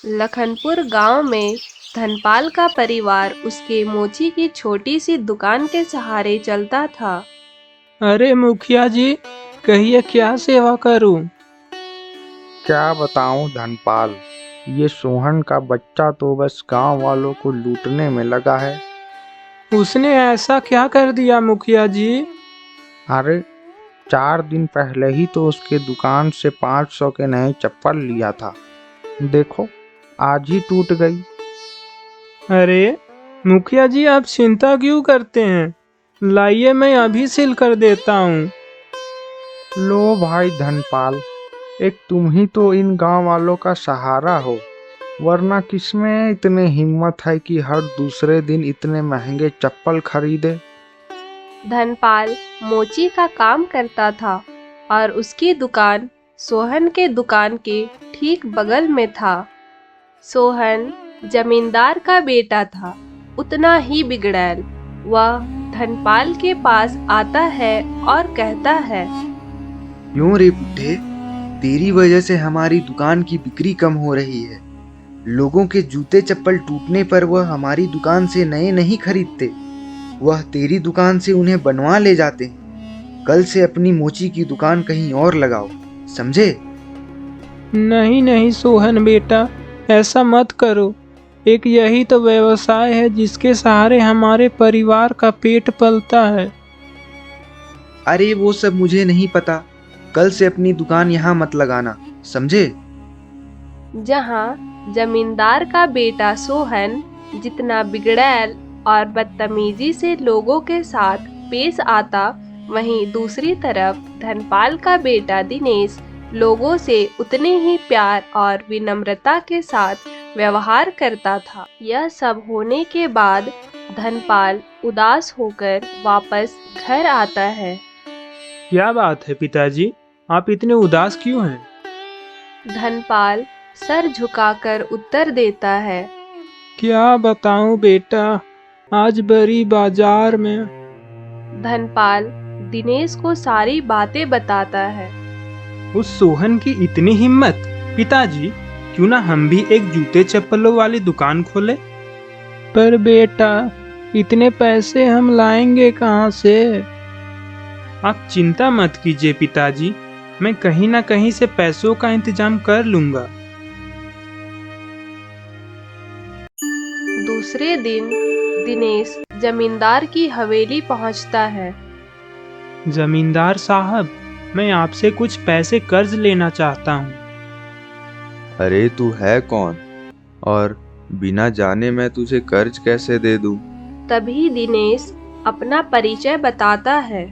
लखनपुर गांव में धनपाल का परिवार उसके मोची की छोटी सी दुकान के सहारे चलता था। अरे मुखिया जी, कहिए क्या सेवा करूं? क्या बताऊं धनपाल, ये सोहन का बच्चा तो बस गांव वालों को लूटने में लगा है। उसने ऐसा क्या कर दिया मुखिया जी? अरे 4 दिन पहले ही तो उसके दुकान से 500 के नए चप्पल लिया था। देखो आज ही टूट गई। अरे मुखिया जी, आप चिंता क्यों करते हैं? लाइए, मैं अभी सिल कर देता हूँ। लो भाई धनपाल, एक तुम ही तो इन गांव वालों का सहारा हो, वरना किसमें इतने हिम्मत है कि हर दूसरे दिन इतने महंगे चप्पल खरीदे। धनपाल मोची का काम करता था और उसकी दुकान सोहन के दुकान के ठीक बगल में था। सोहन जमींदार का बेटा था, उतना ही बिगड़ैल। वह धनपाल के पास आता है और कहता है, क्यों रे बुड्ढे, तेरी वजह से हमारी दुकान की बिक्री कम हो रही है। लोगों के जूते चप्पल टूटने पर वह हमारी दुकान से नए नहीं खरीदते, वह तेरी दुकान से उन्हें बनवा ले जाते हैं। कल से अपनी मोची की दुकान कहीं और लगाओ, समझे? नहीं नहीं सोहन बेटा, ऐसा मत करो। एक यही तो व्यवसाय है जिसके सहारे हमारे परिवार का पेट पलता है। अरे वो सब मुझे नहीं पता, कल से अपनी दुकान यहाँ मत लगाना, समझे? जहाँ जमींदार का बेटा सोहन जितना बिगड़ैल और बदतमीजी से लोगों के साथ पेश आता, वहीं दूसरी तरफ धनपाल का बेटा दिनेश लोगों से उतने ही प्यार और विनम्रता के साथ व्यवहार करता था। यह सब होने के बाद धनपाल उदास होकर वापस घर आता है। क्या बात है पिताजी, आप इतने उदास क्यों हैं? धनपाल सर झुकाकर उत्तर देता है, क्या बताऊं बेटा, आज बड़ी बाजार में। धनपाल दिनेश को सारी बातें बताता है। उस सोहन की इतनी हिम्मत! पिताजी, क्यों ना हम भी एक जूते चप्पलों वाली दुकान खोले? पर बेटा, इतने पैसे हम लाएंगे कहाँ से? आप चिंता मत कीजिए पिताजी, मैं कहीं ना कहीं से पैसों का इंतजाम कर लूंगा। दूसरे दिन दिनेश जमींदार की हवेली पहुंचता है। जमींदार साहब, मैं आपसे कुछ पैसे कर्ज लेना चाहता हूँ। अरे तू है कौन, और बिना जाने मैं तुझे कर्ज कैसे दे दूं? तभी दिनेश अपना परिचय बताता है।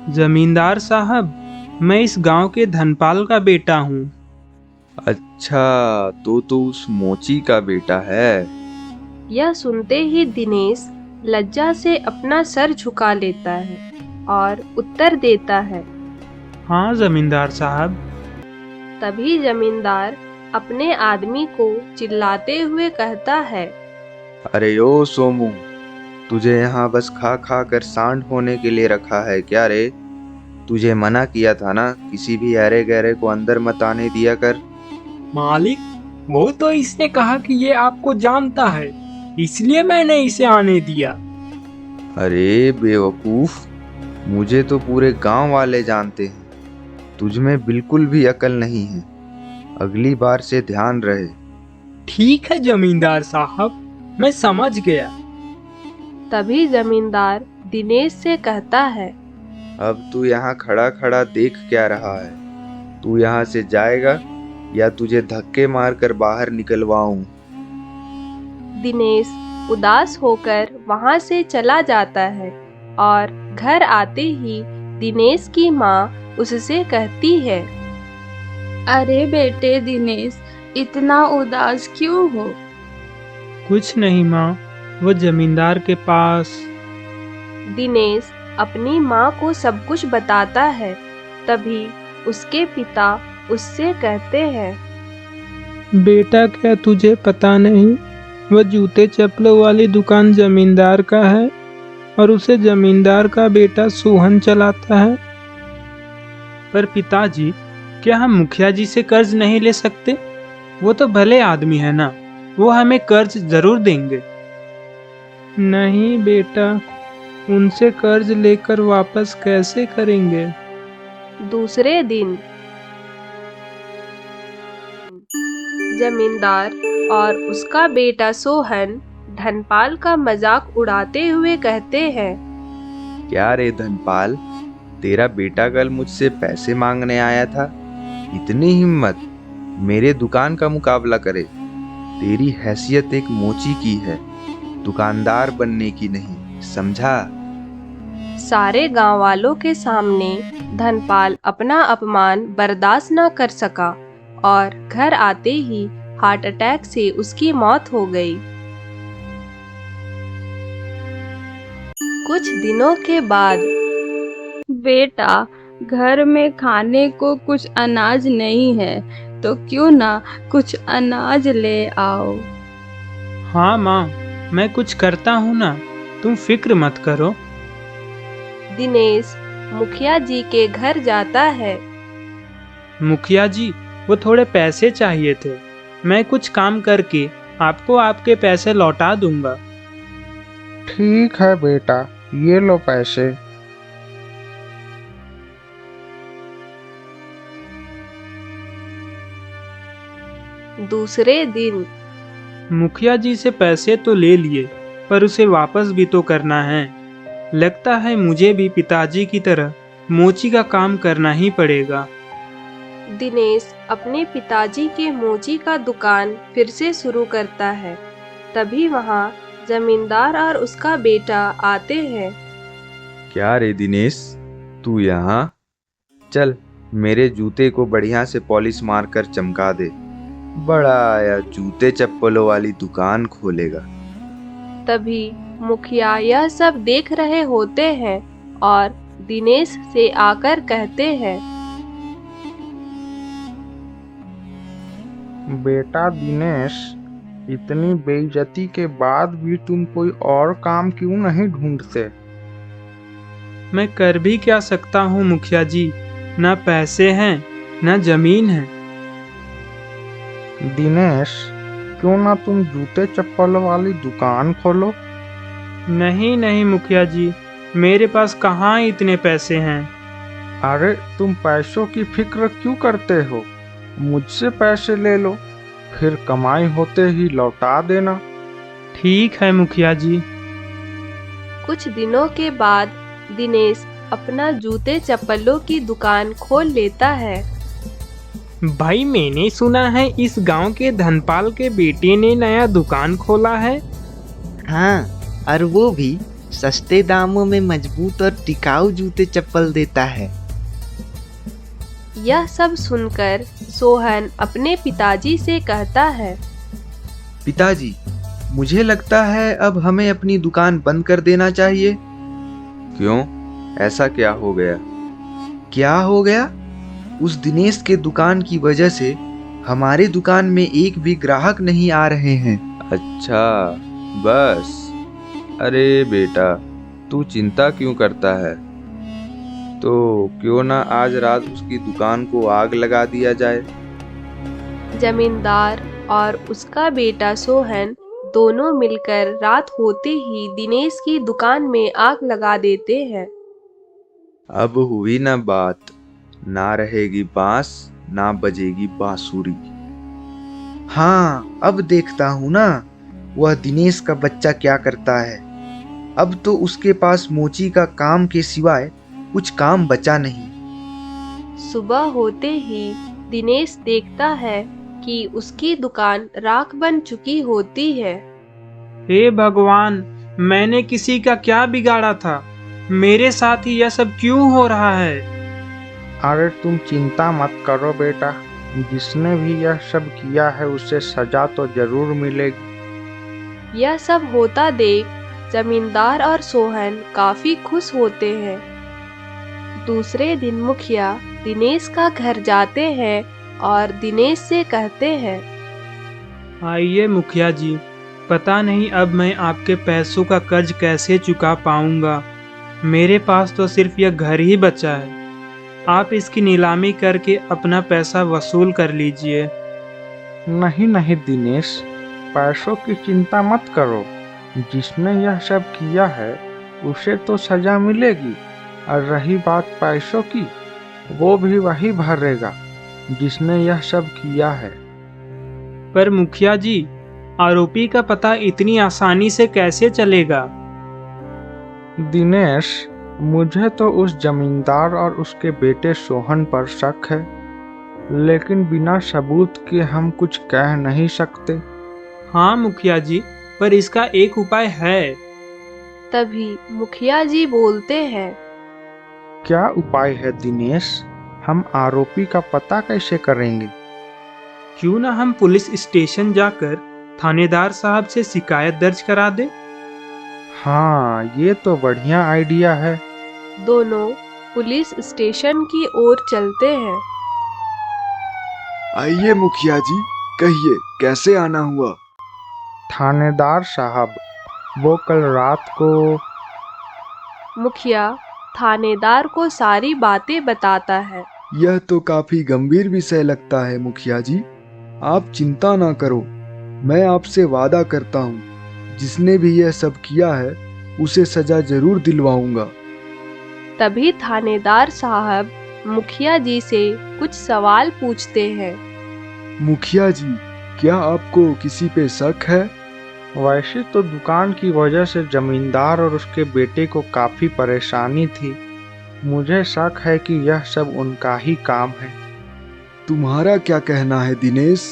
जमींदार साहब, मैं इस गांव के धनपाल का बेटा हूँ। अच्छा, तो उस मोची का बेटा है। यह सुनते ही दिनेश लज्जा से अपना सर झुका लेता है और उत्तर देता है, हाँ जमींदार साहब। तभी जमींदार अपने आदमी को चिल्लाते हुए कहता है, अरे ओ सोमू, तुझे यहाँ बस खा खा कर सांड होने के लिए रखा है क्या रे? तुझे मना किया था ना, किसी भी अरे गहरे को अंदर मत आने दिया कर। मालिक, वो तो इसने कहा कि ये आपको जानता है, इसलिए मैंने इसे आने दिया। अरे बेवकूफ, मुझे तो पूरे गांव वाले जानते हैं, तुझ में बिल्कुल भी अकल नहीं है। अगली बार से ध्यान रहे। ठीक है जमींदार साहब, मैं समझ गया। तभी जमींदार दिनेश से कहता है, अब तू यहाँ खड़ा खड़ा देख क्या रहा है? तू यहाँ से जाएगा या तुझे धक्के मारकर बाहर निकलवाऊं? दिनेश उदास होकर वहां से चला जाता है और घर आते ही दिनेश की माँ उससे कहती है, अरे बेटे दिनेश, इतना उदास क्यों हो? कुछ नहीं माँ, वो जमींदार के पास। दिनेश अपनी माँ को सब कुछ बताता है। तभी उसके पिता उससे कहते हैं, बेटा, क्या तुझे पता नहीं, वह जूते चप्पलों वाली दुकान जमींदार का है और उसे जमींदार का बेटा सोहन चलाता है। पर पिताजी, क्या हम मुखिया जी से कर्ज नहीं ले सकते? वो तो भले आदमी है ना, वो हमें कर्ज जरूर देंगे। नहीं बेटा, उनसे कर्ज लेकर वापस कैसे करेंगे? दूसरे दिन जमींदार और उसका बेटा सोहन धनपाल का मजाक उड़ाते हुए कहते हैं, क्या रे धनपाल, तेरा बेटा कल मुझसे पैसे मांगने आया था। इतनी हिम्मत, मेरे दुकान का मुकाबला करे। तेरी हैसियत एक मोची की है, दुकानदार बनने की नहीं, समझा? सारे गांव वालों के सामने धनपाल अपना अपमान बर्दाश्त न कर सका और घर आते ही हार्ट अटैक से उसकी मौत हो गई। कुछ दिनों के बाद बेटा, घर में खाने को कुछ अनाज नहीं है, तो क्यों ना कुछ अनाज ले आओ। हाँ माँ, मैं कुछ करता हूँ ना, तुम फिक्र मत करो। दिनेश मुखिया जी के घर जाता है। मुखिया जी, वो थोड़े पैसे चाहिए थे। मैं कुछ काम करके आपको आपके पैसे लौटा दूंगा। ठीक है बेटा, ये लो पैसे। दूसरे दिन मुखिया जी से पैसे तो ले लिए, पर उसे वापस भी तो करना है। लगता है मुझे भी पिताजी की तरह मोची का काम करना ही पड़ेगा। दिनेश अपने पिताजी के मोची का दुकान फिर से शुरू करता है। तभी वहाँ जमींदार और उसका बेटा आते हैं। क्या रे दिनेश, तू यहाँ? चल, मेरे जूते को बढ़िया से पॉलिश मारकर चमका दे। बड़ा आया जूते चप्पलों वाली दुकान खोलेगा। तभी मुखिया यह सब देख रहे होते हैं और दिनेश से आकर कहते हैं, बेटा दिनेश, इतनी बेइज्जती के बाद भी तुम कोई और काम क्यों नहीं ढूंढते? मैं कर भी क्या सकता हूँ मुखिया जी, ना पैसे हैं ना जमीन है। दिनेश, क्यों ना तुम जूते चप्पल वाली दुकान खोलो? नहीं नहीं मुखिया जी, मेरे पास कहाँ इतने पैसे हैं। अरे तुम पैसों की फिक्र क्यों करते हो? मुझसे पैसे ले लो, फिर कमाई होते ही लौटा देना। ठीक है मुखिया जी। कुछ दिनों के बाद दिनेश अपना जूते चप्पलों की दुकान खोल लेता है। भाई, मैंने सुना है इस गांव के धनपाल के बेटे ने नया दुकान खोला है। हाँ, और वो भी सस्ते दामों में मजबूत और टिकाऊ जूते चप्पल देता है। यह सब सुनकर सोहन अपने पिताजी से कहता है, पिताजी, मुझे लगता है अब हमें अपनी दुकान बंद कर देना चाहिए। क्यों? ऐसा क्या हो गया? क्या हो गया? उस दिनेश के दुकान की वजह से हमारे दुकान में एक भी ग्राहक नहीं आ रहे हैं। अच्छा, बस। अरे बेटा, तू चिंता क्यों करता है? तो क्यों ना आज रात उसकी दुकान को आग लगा दिया जाए। जमींदार और उसका बेटा सोहन दोनों मिलकर रात होते ही दिनेश की दुकान में आग लगा देते हैं। अब हुई ना बात, ना रहेगी बांस ना बजेगी बांसुरी। हाँ, अब देखता हूँ ना वह दिनेश का बच्चा क्या करता है। अब तो उसके पास मोची का काम के सिवाय कुछ काम बचा नहीं। सुबह होते ही दिनेश देखता है कि उसकी दुकान राख बन चुकी होती है। हे भगवान, मैंने किसी का क्या बिगाड़ा था? मेरे साथ ही यह सब क्यों हो रहा है? अरे तुम चिंता मत करो बेटा, जिसने भी यह सब किया है उसे सजा तो जरूर मिलेगी। यह सब होता देख जमींदार और सोहन काफी खुश होते हैं। दूसरे दिन मुखिया दिनेश का घर जाते हैं और दिनेश से कहते हैं, आइए मुखिया जी, पता नहीं अब मैं आपके पैसों का कर्ज कैसे चुका पाऊंगा। मेरे पास तो सिर्फ यह घर ही बचा है। आप इसकी नीलामी करके अपना पैसा वसूल कर लीजिए। नहीं नहीं दिनेश, पैसों की चिंता मत करो। जिसने यह सब किया है उसे तो सजा मिलेगी, और रही बात पैसों की, वो भी वही भरेगा जिसने यह सब किया है। पर मुखिया जी, आरोपी का पता इतनी आसानी से कैसे चलेगा? दिनेश, मुझे तो उस जमींदार और उसके बेटे सोहन पर शक है, लेकिन बिना सबूत के हम कुछ कह नहीं सकते। हाँ मुखिया जी, पर इसका एक उपाय है। तभी मुखिया जी बोलते हैं। क्या उपाय है दिनेश? हम आरोपी का पता कैसे करेंगे? क्यों ना हम पुलिस स्टेशन जाकर थानेदार साहब से शिकायत दर्ज करा दे? हाँ, ये तो बढ़िया आइडिया है। दोनों पुलिस स्टेशन की ओर चलते हैं। आइए मुखिया जी, कहिए कैसे आना हुआ? थानेदार साहब, वो कल रात को। मुखिया थानेदार को सारी बातें बताता है। यह तो काफी गंभीर विषय लगता है मुखिया जी। आप चिंता ना करो, मैं आपसे वादा करता हूँ, जिसने भी यह सब किया है उसे सजा जरूर दिलवाऊंगा। तभी थानेदार साहब मुखिया जी से कुछ सवाल पूछते हैं। मुखिया जी, क्या आपको किसी पे शक है? वैसे तो दुकान की वजह से जमींदार और उसके बेटे को काफी परेशानी थी। मुझे शक है कि यह सब उनका ही काम है। तुम्हारा क्या कहना है दिनेश?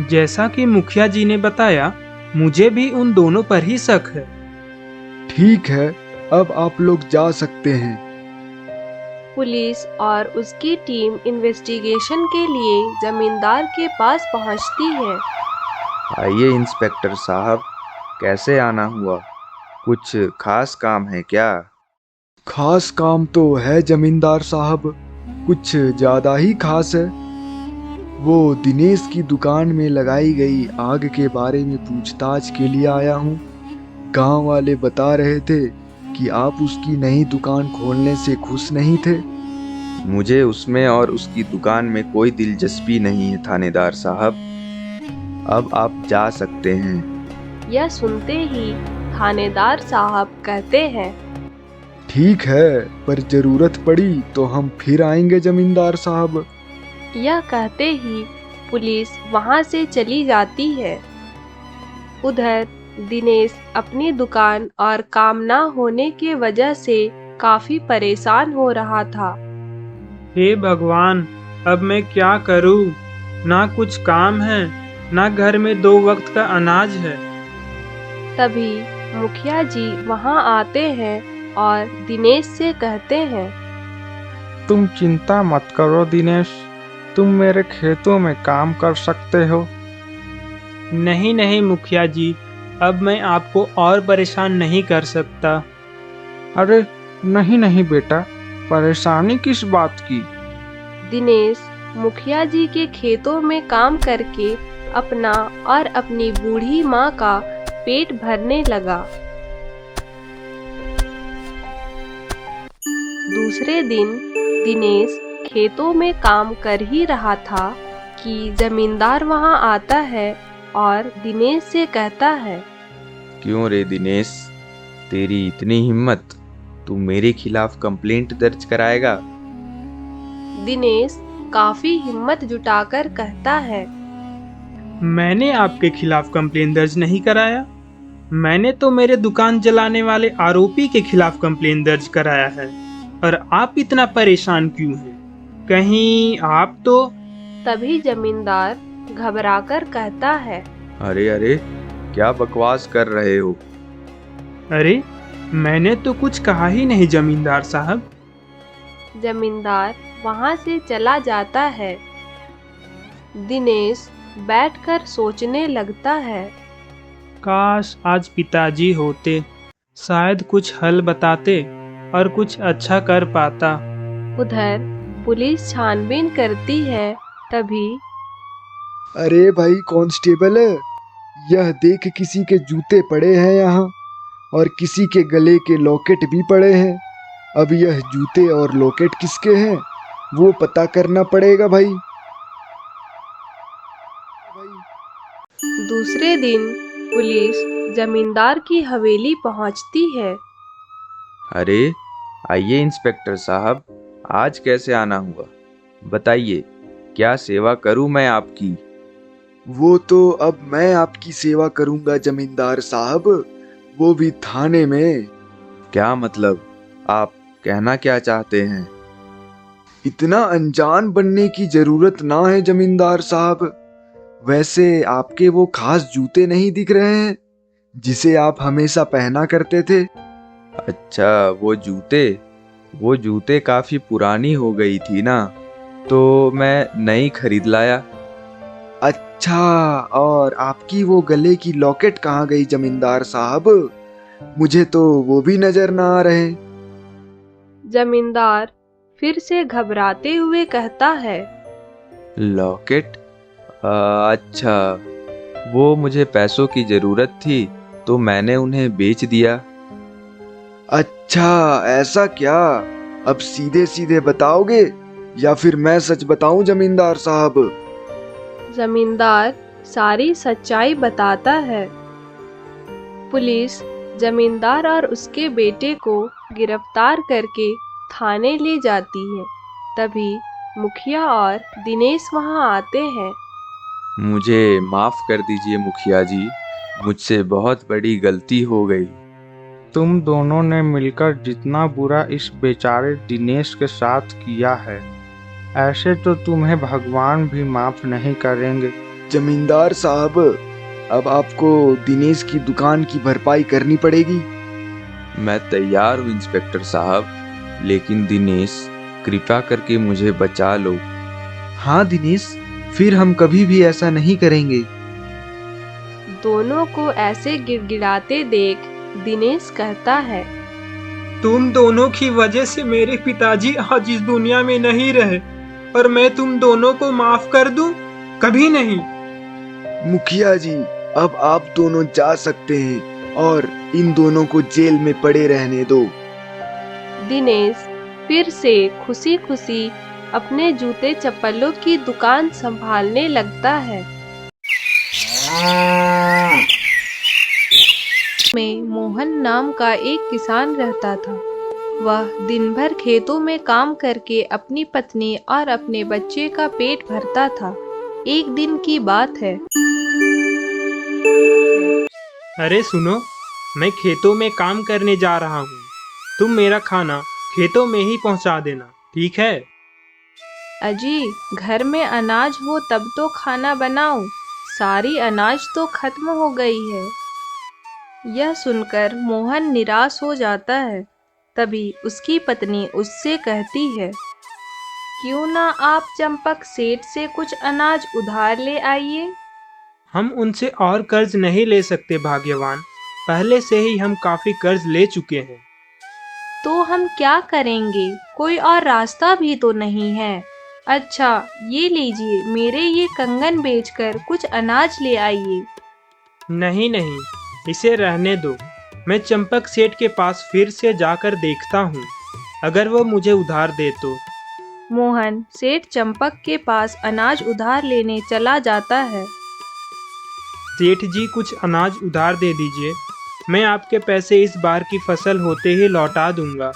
जैसा कि मुखिया जी ने बताया, मुझे भी उन दोनों पर ही शक है। ठीक है, अब आप लोग जा सकते हैं। पुलिस और उसकी टीम इन्वेस्टिगेशन के लिए जमींदार के पास पहुंचती है। आइए इंस्पेक्टर साहब, कैसे आना हुआ? कुछ खास काम है क्या? खास काम तो है जमींदार साहब, कुछ ज्यादा ही खास है। वो दिनेश की दुकान में लगाई गई आग के बारे में पूछताछ के लिए आया हूँ। गांव वाले बता रहे थे कि आप उसकी नई दुकान खोलने से खुश नहीं थे। मुझे उसमें और उसकी दुकान में कोई दिलचस्पी नहीं है थानेदार साहब। अब आप जा सकते हैं। यह सुनते ही थानेदार साहब कहते हैं। ठीक है, पर जरूरत पड़ी तो हम फिर आएंगे जमींदार साहब। यह कहते ही पुलिस वहां से चली जाती है। उधर दिनेश अपनी दुकान और काम ना होने के वजह से काफी परेशान हो रहा था। हे भगवान, अब मैं क्या करूं? ना कुछ काम है, ना घर में 2 वक्त का अनाज है। तभी मुखिया जी वहां आते हैं और दिनेश से कहते हैं। तुम चिंता मत करो दिनेश, तुम मेरे खेतों में काम कर सकते हो। नहीं नहीं मुखिया जी, अब मैं आपको और परेशान नहीं कर सकता। अरे नहीं नहीं बेटा, परेशानी किस बात की? दिनेश मुखिया जी के खेतों में काम करके अपना और अपनी बूढ़ी माँ का पेट भरने लगा। दूसरे दिन दिनेश खेतों में काम कर ही रहा था कि जमींदार वहां आता है और दिनेश से कहता है। क्यों रे दिनेश, तेरी इतनी हिम्मत, तू मेरे खिलाफ कंप्लेंट दर्ज कराएगा? दिनेश काफी हिम्मत जुटाकर कहता है। मैंने आपके खिलाफ कंप्लेन दर्ज नहीं कराया, मैंने तो मेरे दुकान जलाने वाले आरोपी के खिलाफ कंप्लेन दर्ज कराया है। और आप इतना परेशान क्यों हैं? कहीं आप तो। तभी जमींदार घबराकर कहता है। अरे अरे, क्या बकवास कर रहे हो? अरे मैंने तो कुछ कहा ही नहीं जमींदार साहब। जमींदार वहां से चला जाता है। दिनेश बैठकर सोचने लगता है। काश आज पिताजी होते, शायद कुछ हल बताते और कुछ अच्छा कर पाता। उधर पुलिस छानबीन करती है। तभी अरे भाई कांस्टेबल, यह देख किसी के जूते पड़े हैं यहाँ, और किसी के गले के लॉकेट भी पड़े हैं। अब यह जूते और लॉकेट किसके हैं वो पता करना पड़ेगा भाई। दूसरे दिन पुलिस जमींदार की हवेली पहुंचती है। अरे आइए इंस्पेक्टर साहब, आज कैसे आना हुआ? बताइए, क्या सेवा करूं मैं आपकी? वो तो अब मैं आपकी सेवा करूंगा जमींदार साहब, वो भी थाने में। क्या मतलब? आप कहना क्या चाहते हैं? इतना अनजान बनने की जरूरत ना है जमींदार साहब। वैसे आपके वो खास जूते नहीं दिख रहे हैं जिसे आप हमेशा पहना करते थे? अच्छा, वो जूते काफी पुरानी हो गई थी ना, तो मैं नई खरीद लाया। अच्छा, और आपकी वो गले की लॉकेट कहाँ गई जमींदार साहब? मुझे तो वो भी नजर ना आ रहे। जमींदार फिर से घबराते हुए कहता है। लॉकेट? अच्छा, वो मुझे पैसों की जरूरत थी तो मैंने उन्हें बेच दिया। अच्छा, ऐसा क्या? अब सीधे सीधे बताओगे या फिर मैं सच बताऊं जमींदार साहब? जमींदार सारी सच्चाई बताता है। पुलिस जमींदार और उसके बेटे को गिरफ्तार करके थाने ले जाती है। तभी मुखिया और दिनेश वहां आते हैं। मुझे माफ कर दीजिए मुखिया जी, मुझसे बहुत बड़ी गलती हो गई। तुम दोनों ने मिलकर जितना बुरा इस बेचारे दिनेश के साथ किया है, ऐसे तो तुम्हें भगवान भी माफ नहीं करेंगे। जमींदार साहब, अब आपको दिनेश की दुकान की भरपाई करनी पड़ेगी। मैं तैयार हूँ इंस्पेक्टर साहब, लेकिन दिनेश, कृपया करके मुझे बचा लो। हाँ दिनेश, फिर हम कभी भी ऐसा नहीं करेंगे। दोनों को ऐसे गिड़गिड़ाते देख दिनेश कहता है। तुम दोनों की वजह से मेरे पिताजी आज इस दुनिया में नहीं रहे, और मैं तुम दोनों को माफ कर दूं? कभी नहीं। मुखिया जी, अब आप दोनों जा सकते हैं और इन दोनों को जेल में पड़े रहने दो। दिनेश फिर से खुशी खुशी अपने जूते चप्पलों की दुकान संभालने लगता है। में मोहन नाम का एक किसान रहता था। वह दिन भर खेतों में काम करके अपनी पत्नी और अपने बच्चे का पेट भरता था। एक दिन की बात है। अरे सुनो, मैं खेतों में काम करने जा रहा हूँ। तुम मेरा खाना खेतों में ही पहुँचा देना, ठीक है? अजी, घर में अनाज हो तब तो खाना बनाऊं। सारी अनाज तो खत्म हो गई है। यह सुनकर मोहन निराश हो जाता है। तभी उसकी पत्नी उससे कहती है, क्यों ना आप चंपक सेठ से कुछ अनाज उधार ले आइए। हम उनसे और कर्ज नहीं ले सकते भाग्यवान, पहले से ही हम काफी कर्ज ले चुके हैं। तो हम क्या करेंगे? कोई और रास्ता भी तो नहीं है। अच्छा, ये लीजिए, मेरे ये कंगन बेचकर कुछ अनाज ले आइए। नहीं नहीं, इसे रहने दो। मैं चंपक सेठ के पास फिर से जाकर देखता हूँ, अगर वो मुझे उधार दे तो। मोहन सेठ चंपक के पास अनाज उधार लेने चला जाता है। सेठ जी, कुछ अनाज उधार दे दीजिए, मैं आपके पैसे इस बार की फसल होते ही लौटा दूंगा।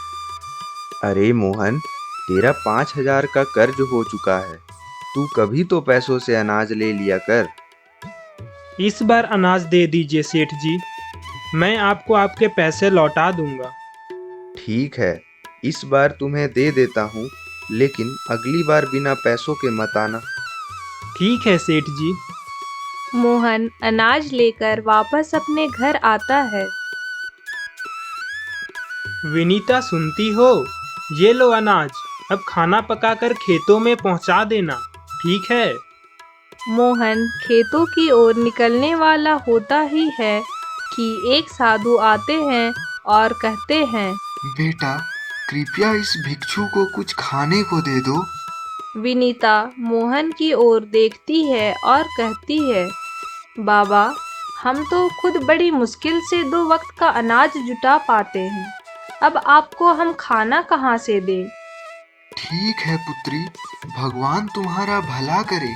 अरे मोहन, तेरा 5,000 का कर्ज हो चुका है, तू कभी तो पैसों से अनाज ले लिया कर। इस बार अनाज दे दीजिए सेठ जी, मैं आपको आपके पैसे लौटा दूंगा। ठीक है, इस बार तुम्हें दे देता हूँ, लेकिन अगली बार बिना पैसों के मत आना। ठीक है सेठ जी। मोहन अनाज लेकर वापस अपने घर आता है। विनीता, सुनती हो? ये लो अनाज, अब खाना पकाकर खेतों में पहुंचा देना, ठीक है? मोहन खेतों की ओर निकलने वाला होता ही है कि एक साधु आते हैं और कहते हैं, बेटा, कृपया इस भिक्षु को कुछ खाने को दे दो। विनीता मोहन की ओर देखती है और कहती है, बाबा, हम तो खुद बड़ी मुश्किल से 2 वक्त का अनाज जुटा पाते हैं, अब आपको हम खाना कहाँ से दें? ठीक है पुत्री, भगवान तुम्हारा भला करे।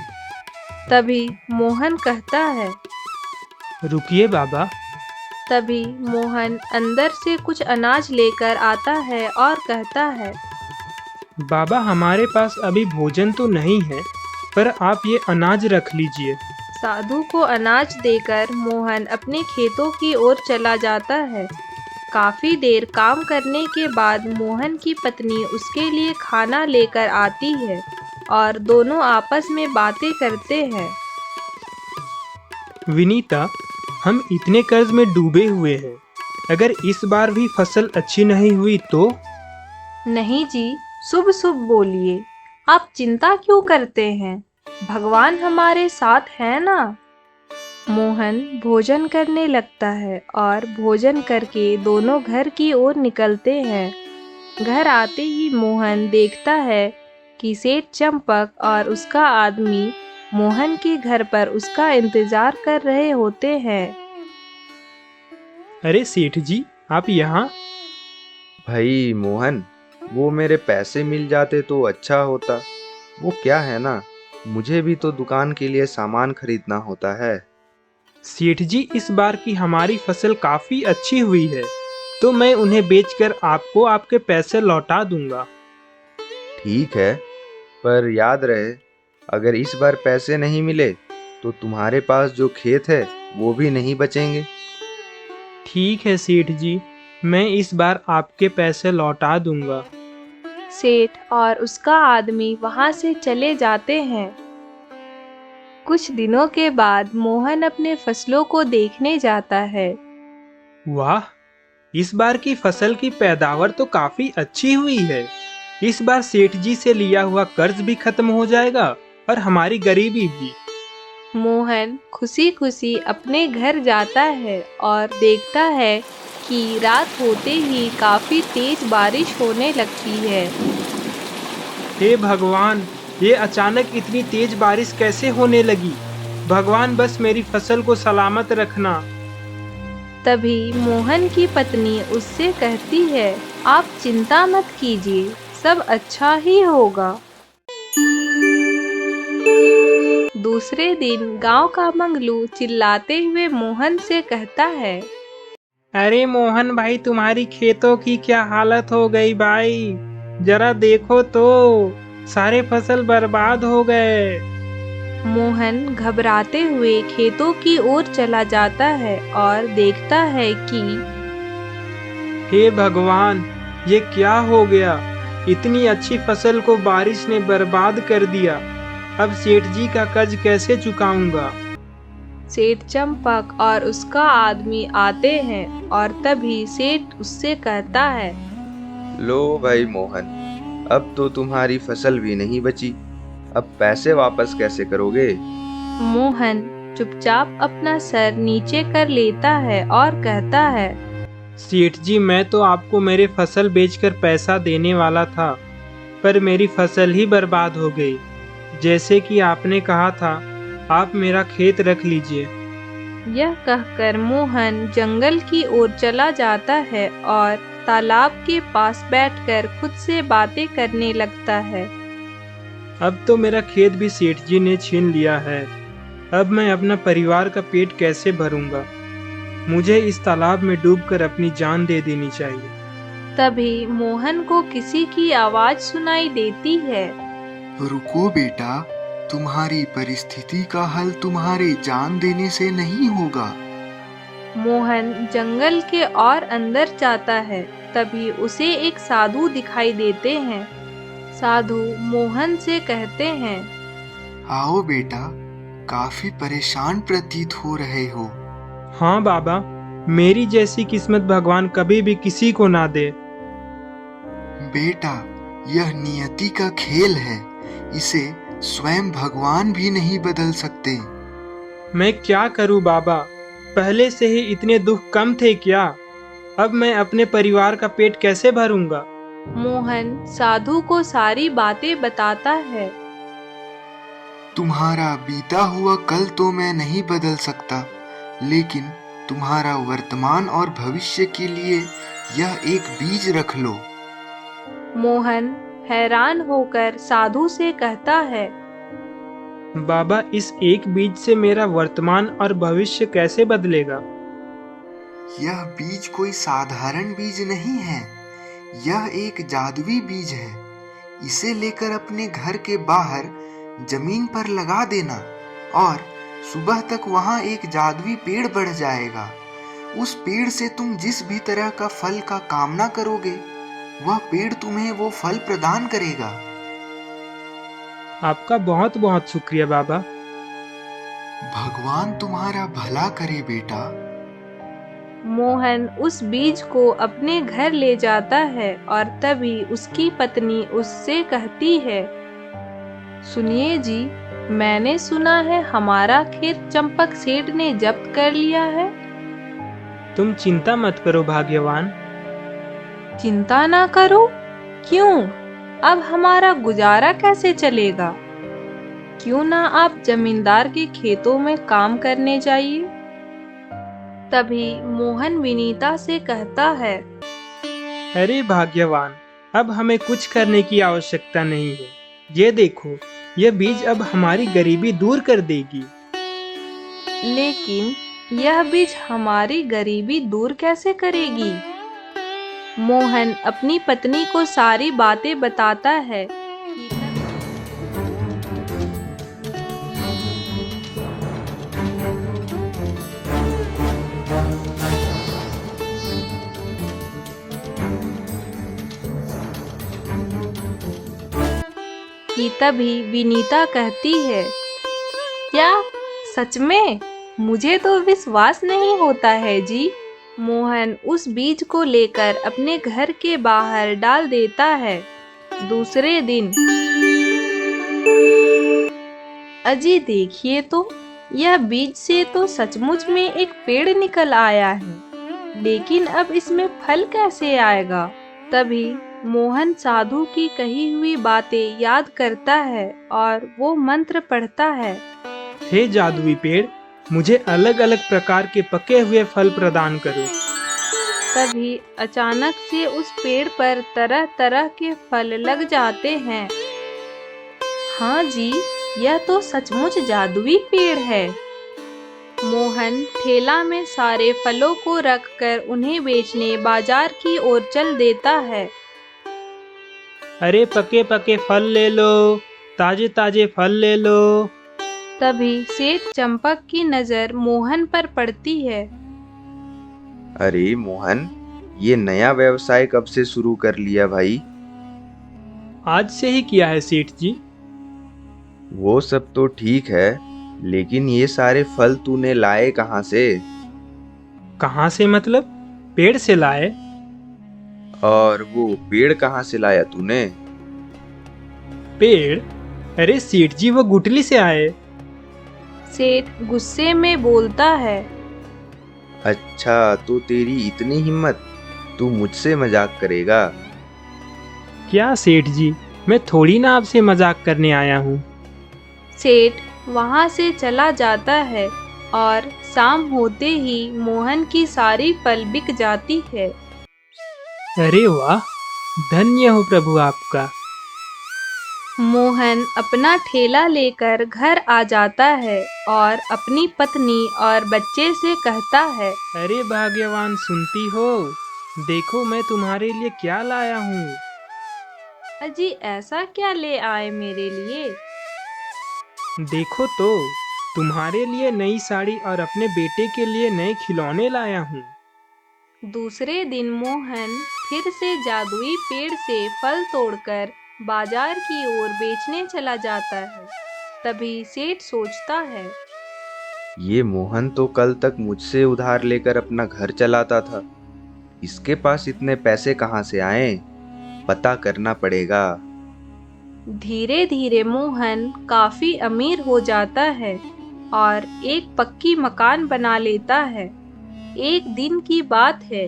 तभी मोहन कहता है, रुकिए बाबा। तभी मोहन अंदर से कुछ अनाज लेकर आता है और कहता है, बाबा हमारे पास अभी भोजन तो नहीं है, पर आप ये अनाज रख लीजिए। साधु को अनाज देकर मोहन अपने खेतों की ओर चला जाता है। काफी देर काम करने के बाद मोहन की पत्नी उसके लिए खाना लेकर आती है और दोनों आपस में बातें करते हैं। विनीता, हम इतने कर्ज में डूबे हुए हैं, अगर इस बार भी फसल अच्छी नहीं हुई तो? नहीं जी, शुभ शुभ बोलिए, आप चिंता क्यों करते हैं? भगवान हमारे साथ है ना। मोहन भोजन करने लगता है और भोजन करके दोनों घर की ओर निकलते हैं। घर आते ही मोहन देखता है कि सेठ चंपक और उसका आदमी मोहन के घर पर उसका इंतजार कर रहे होते हैं। अरे सेठ जी, आप यहाँ? भाई मोहन, वो मेरे पैसे मिल जाते तो अच्छा होता। वो क्या है ना, मुझे भी तो दुकान के लिए सामान खरीदना होता है। सेठ जी, इस बार की हमारी फसल काफी अच्छी हुई है, तो मैं उन्हें बेचकर आपको आपके पैसे लौटा दूंगा। ठीक है, पर याद रहे, अगर इस बार पैसे नहीं मिले तो तुम्हारे पास जो खेत है वो भी नहीं बचेंगे। ठीक है सेठ जी, मैं इस बार आपके पैसे लौटा दूंगा। सेठ और उसका आदमी वहां से चले जाते हैं। कुछ दिनों के बाद मोहन अपने फसलों को देखने जाता है। वाह, इस बार की फसल की पैदावार तो काफी अच्छी हुई है। इस बार सेठ जी से लिया हुआ कर्ज भी खत्म हो जाएगा और हमारी गरीबी भी। मोहन खुशी खुशी अपने घर जाता है और देखता है कि रात होते ही काफी तेज बारिश होने लगती है। हे भगवान, ये अचानक इतनी तेज बारिश कैसे होने लगी? भगवान बस मेरी फसल को सलामत रखना। तभी मोहन की पत्नी उससे कहती है, आप चिंता मत कीजिए, सब अच्छा ही होगा। दूसरे दिन गांव का मंगलू चिल्लाते हुए मोहन से कहता है, अरे मोहन भाई, तुम्हारी खेतों की क्या हालत हो गई भाई, जरा देखो तो, सारे फसल बर्बाद हो गए। मोहन घबराते हुए खेतों की ओर चला जाता है और देखता है कि हे भगवान, ये क्या हो गया? इतनी अच्छी फसल को बारिश ने बर्बाद कर दिया। अब सेठ जी का कर्ज कैसे चुकाऊंगा? सेठ चंपक और उसका आदमी आते हैं और तभी सेठ उससे कहता है, लो भाई मोहन, अब तो तुम्हारी फसल भी नहीं बची। अब पैसे वापस कैसे करोगे? मोहन चुपचाप अपना सर नीचे कर लेता है और कहता है, सेठ जी, मैं तो आपको मेरे फसल बेचकर पैसा देने वाला था, पर मेरी फसल ही बर्बाद हो गई। जैसे कि आपने कहा था, आप मेरा खेत रख लीजिए। यह कहकर मोहन जंगल की ओर चला जाता है और तालाब के पास बैठकर खुद से बातें करने लगता है। अब तो मेरा खेत भी सेठ जी ने छीन लिया है। अब मैं अपना परिवार का पेट कैसे भरूंगा? मुझे इस तालाब में डूबकर अपनी जान दे देनी चाहिए। तभी मोहन को किसी की आवाज सुनाई देती है। रुको बेटा, तुम्हारी परिस्थिति का हल तुम्हारे जान देने से नहीं होगा। मोहन जंगल के और अंदर जाता है। तभी उसे एक साधु दिखाई देते हैं। साधु मोहन से कहते हैं, आओ बेटा, काफी परेशान प्रतीत हो रहे हो। हाँ बाबा, मेरी जैसी किस्मत भगवान कभी भी किसी को ना दे। बेटा, यह नियति का खेल है, इसे स्वयं भगवान भी नहीं बदल सकते। मैं क्या करूं बाबा, पहले से ही इतने दुख कम थे क्या? अब मैं अपने परिवार का पेट कैसे भरूंगा? मोहन साधु को सारी बातें बताता है। तुम्हारा बीता हुआ कल तो मैं नहीं बदल सकता, लेकिन तुम्हारा वर्तमान और भविष्य के लिए यह एक बीज रख लो। मोहन हैरान होकर साधु से कहता है, बाबा, इस एक बीज से मेरा वर्तमान और भविष्य कैसे बदलेगा? यह बीज कोई साधारण बीज नहीं है, यह एक जादुई बीज है। इसे लेकर अपने घर के बाहर जमीन पर लगा देना और सुबह तक वहां एक जादुई पेड़ बढ़ जाएगा। उस पेड़ से तुम जिस भी तरह का फल का कामना करोगे, वह पेड़ तुम्हें वो फल प्रदान करेगा। आपका बहुत बहुत शुक्रिया बाबा। भगवान तुम्हारा भला करे बेटा। मोहन उस बीज को अपने घर ले जाता है और तभी उसकी पत्नी उससे कहती है, सुनिए जी, मैंने सुना है हमारा खेत चंपक सेठ ने जब्त कर लिया है। तुम चिंता मत करो भाग्यवान। चिंता ना करो? क्यों? अब हमारा गुजारा कैसे चलेगा? क्यों ना आप जमींदार के खेतों में काम करने जाइए। तभी मोहन विनीता से कहता है, अरे भाग्यवान, अब हमें कुछ करने की आवश्यकता नहीं है। ये देखो, यह बीज अब हमारी गरीबी दूर कर देगी। लेकिन यह बीज हमारी गरीबी दूर कैसे करेगी? मोहन अपनी पत्नी को सारी बातें बताता है। कि तभी विनीता कहती है, क्या सच में? मुझे तो विश्वास नहीं होता है जी। मोहन उस बीज को लेकर अपने घर के बाहर डाल देता है। दूसरे दिन, अजी देखिए तो, यह बीज से तो सचमुच में एक पेड़ निकल आया है, लेकिन अब इसमें फल कैसे आएगा? तभी मोहन साधु की कही हुई बातें याद करता है और वो मंत्र पढ़ता है। हे जादुई पेड़, मुझे अलग अलग प्रकार के पके हुए फल प्रदान करो। तभी अचानक से उस पेड़ पर तरह तरह के फल लग जाते हैं। हाँ जी, यह तो सचमुच जादुई पेड़ है। मोहन ठेला में सारे फलों को रखकर उन्हें बेचने बाजार की ओर चल देता है। अरे पके पके फल ले लो, ताजे ताजे फल ले लो। तभी सेठ चंपक की नजर मोहन पर पड़ती है। अरे मोहन, ये नया व्यवसाय कब से शुरू कर लिया भाई? आज से ही किया है सेठ जी। वो सब तो ठीक है, लेकिन ये सारे फल तूने लाए कहाँ से? कहाँ से मतलब? पेड़ से लाए। और वो पेड़ कहाँ से लाया तूने? पेड़? अरे सेठ जी, वो गुठली से आए। सेठ गुस्से में बोलता है, अच्छा, तो तेरी इतनी हिम्मत, तू मुझसे मजाक करेगा? क्या सेठ जी, मैं थोड़ी ना आपसे मजाक करने आया हूँ। सेठ वहाँ से चला जाता है और शाम होते ही मोहन की सारी फल बिक जाती है। अरे वाह, धन्य हो प्रभु आपका। मोहन अपना ठेला लेकर घर आ जाता है और अपनी पत्नी और बच्चे से कहता है, अरे भाग्यवान, सुनती हो? देखो मैं तुम्हारे लिए क्या लाया हूँ। अजी ऐसा क्या ले आए मेरे लिए? देखो तो, तुम्हारे लिए नई साड़ी और अपने बेटे के लिए नए खिलौने लाया हूँ। दूसरे दिन मोहन फिर से जादुई पेड़ से फल तोड़कर बाजार की ओर बेचने चला जाता है। तभी सेठ सोचता है, ये मोहन तो कल तक मुझसे उधार लेकर अपना घर चलाता था। इसके पास इतने पैसे कहाँ से आए? पता करना पड़ेगा। धीरे धीरे मोहन काफी अमीर हो जाता है और एक पक्की मकान बना लेता है। एक दिन की बात है।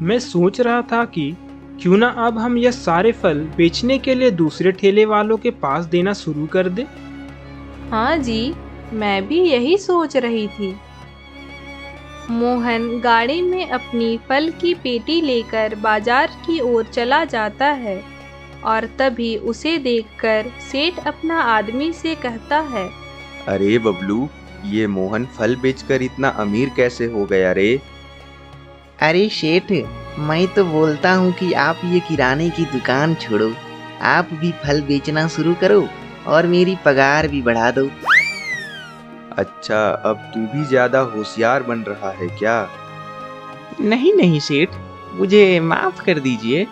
मैं सोच रहा था कि क्यों ना अब हम यह सारे फल बेचने के लिए दूसरे ठेले वालों के पास देना शुरू कर दे। हाँ जी, मैं भी यही सोच रही थी। मोहन गाड़ी में अपनी फल की पेटी लेकर बाजार की ओर चला जाता है। और तभी उसे देखकर सेठ अपना आदमी से कहता है, अरे बबलू, ये मोहन फल बेचकर इतना अमीर कैसे हो गया रे? अरे शेठ, मैं तो बोलता हूँ कि आप ये किराने की दुकान छोड़ो, आप भी फल बेचना शुरू करो और मेरी पगार भी बढ़ा दो। अच्छा, अब तू भी ज्यादा होशियार बन रहा है क्या? नहीं नहीं सेठ, मुझे माफ कर दीजिए।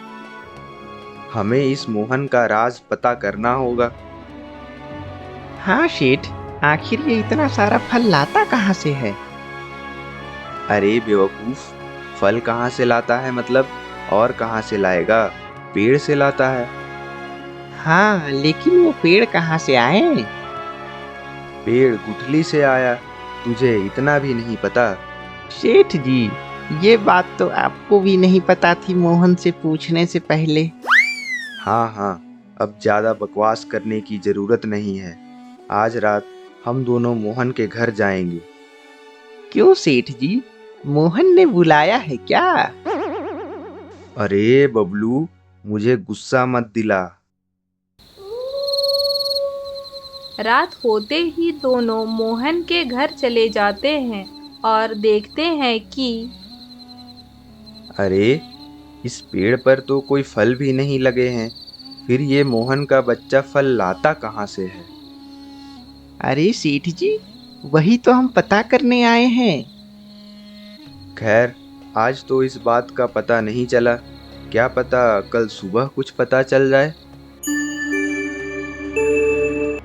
हमें इस मोहन का राज पता करना होगा। हाँ शेठ, आखिर ये इतना सारा फल लाता कहाँ से है? अरे बेवकूफ, फल कहाँ से लाता है मतलब? और कहाँ से लाएगा? पेड़ से लाता है। हाँ, लेकिन वो पेड़ कहाँ से आए? पेड़ गुठली से आया, तुझे इतना भी नहीं पता? शेठ जी, ये बात तो आपको भी नहीं पता थी मोहन से पूछने से पहले। हाँ हाँ, अब ज्यादा बकवास करने की जरूरत नहीं है। आज रात हम दोनों मोहन के घर जाएंगे। क्यों सेठ जी, मोहन ने बुलाया है क्या? अरे बबलू, मुझे गुस्सा मत दिला। रात होते ही दोनों मोहन के घर चले जाते हैं और देखते हैं कि अरे, इस पेड़ पर तो कोई फल भी नहीं लगे हैं, फिर ये मोहन का बच्चा फल लाता कहाँ से है? अरे सेठ जी, वही तो हम पता करने आए हैं। खैर, आज तो इस बात का पता नहीं चला, क्या पता कल सुबह कुछ पता चल जाए।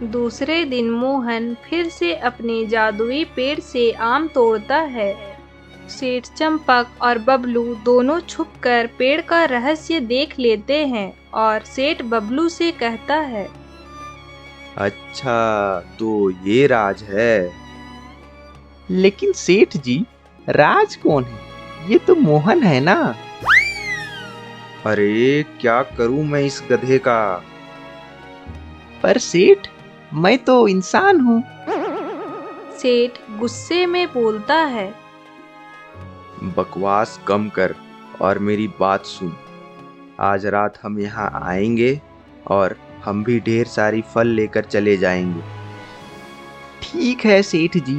दूसरे दिन मोहन फिर से अपने जादुई पेड़ से आम तोड़ता है। सेठ चंपक और बबलू दोनों छुपकर पेड़ का रहस्य देख लेते हैं और सेठ बबलू से कहता है, अच्छा, तो ये राज है। लेकिन सेठ जी, राज कौन है? ये तो मोहन है ना? अरे, क्या करूं मैं इस गधे का? पर सेठ, मैं तो इंसान हूँ। सेठ गुस्से में बोलता है, बकवास कम कर और मेरी बात सुन। आज रात हम यहाँ आएंगे और हम भी ढेर सारी फल लेकर चले जाएंगे। ठीक है सेठ जी।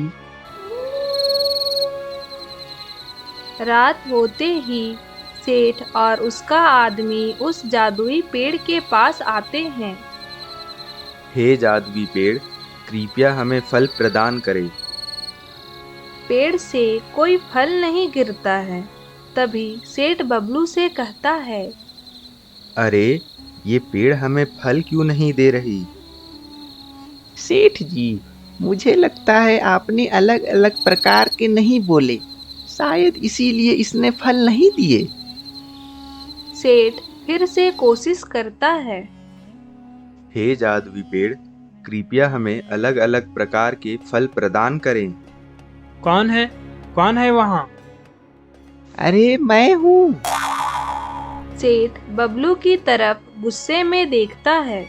रात होते ही सेठ और उसका आदमी उस जादुई पेड़ के पास आते हैं। हे जादुई पेड़, कृपया हमें फल प्रदान करें। पेड़ से कोई फल नहीं गिरता है। तभी सेठ बबलू से कहता है, अरे, ये पेड़ हमें फल क्यों नहीं दे रही? सेठ जी, मुझे लगता है आपने अलग अलग प्रकार के नहीं बोले, शायद इसीलिए इसने फल नहीं दिए। सेठ फिर से कोशिश करता है, हे जादुई पेड़, कृपया हमें अलग अलग प्रकार के फल प्रदान करें। कौन है? कौन है वहाँ? अरे मैं हूँ। सेठ बबलू की तरफ गुस्से में देखता है।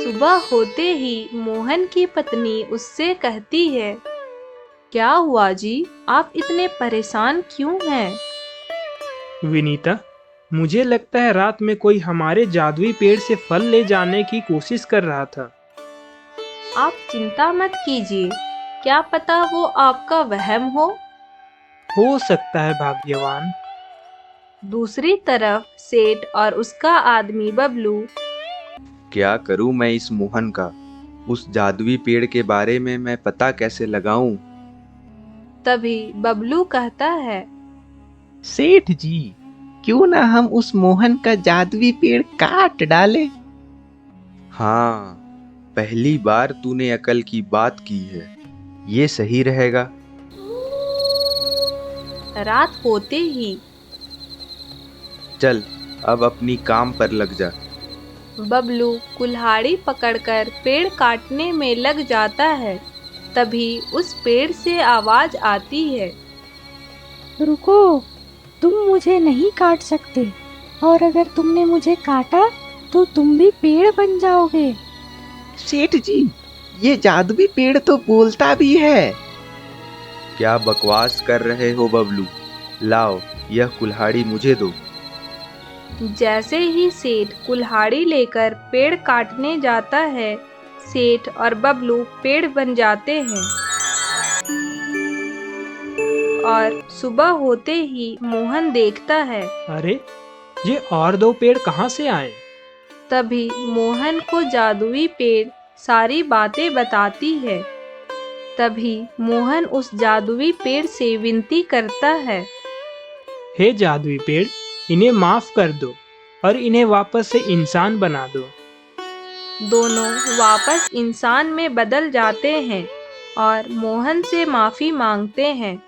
सुबह होते ही मोहन की पत्नी उससे कहती है, क्या हुआ जी, आप इतने परेशान क्यों हैं? विनीता, मुझे लगता है रात में कोई हमारे जादुई पेड़ से फल ले जाने की कोशिश कर रहा था। आप चिंता मत कीजिए, क्या पता वो आपका वहम हो सकता है भाग्यवान। दूसरी तरफ सेठ और उसका आदमी बबलू, क्या करूं मैं इस मोहन का? उस जादुई पेड़ के बारे में मैं पता कैसे लगाऊं? तभी बबलू कहता है, सेठ जी, क्यों ना हम उस मोहन का जादुई पेड़ काट डाले? हाँ, पहली बार तूने अकल की बात की है, ये सही रहेगा। रात होते ही चल, अब अपनी काम पर लग जा। बबलू कुल्हाड़ी पकड़कर पेड़ काटने में लग जाता है। तभी उस पेड़ से आवाज आती है, रुको, तुम मुझे नहीं काट सकते, और अगर तुमने मुझे काटा तो तुम भी पेड़ बन जाओगे। सेठ जी, ये जादुई पेड़ तो बोलता भी है। क्या बकवास कर रहे हो बबलू? लाओ, यह कुल्हाड़ी मुझे दो। जैसे ही सेठ कुल्हाड़ी लेकर पेड़ काटने जाता है, सेठ और बबलू पेड़ बन जाते हैं। और सुबह होते ही मोहन देखता है। अरे, ये और 2 पेड़ कहाँ से आए? तभी मोहन को जादुई पेड़ सारी बातें बताती है। तभी मोहन उस जादुई पेड़ से विनती करता है। हे जादुई पेड़, इन्हें माफ कर दो और इन्हें वापस से इंसान बना दो। दोनों वापस इंसान में बदल जाते हैं और मोहन से माफी मांगते हैं।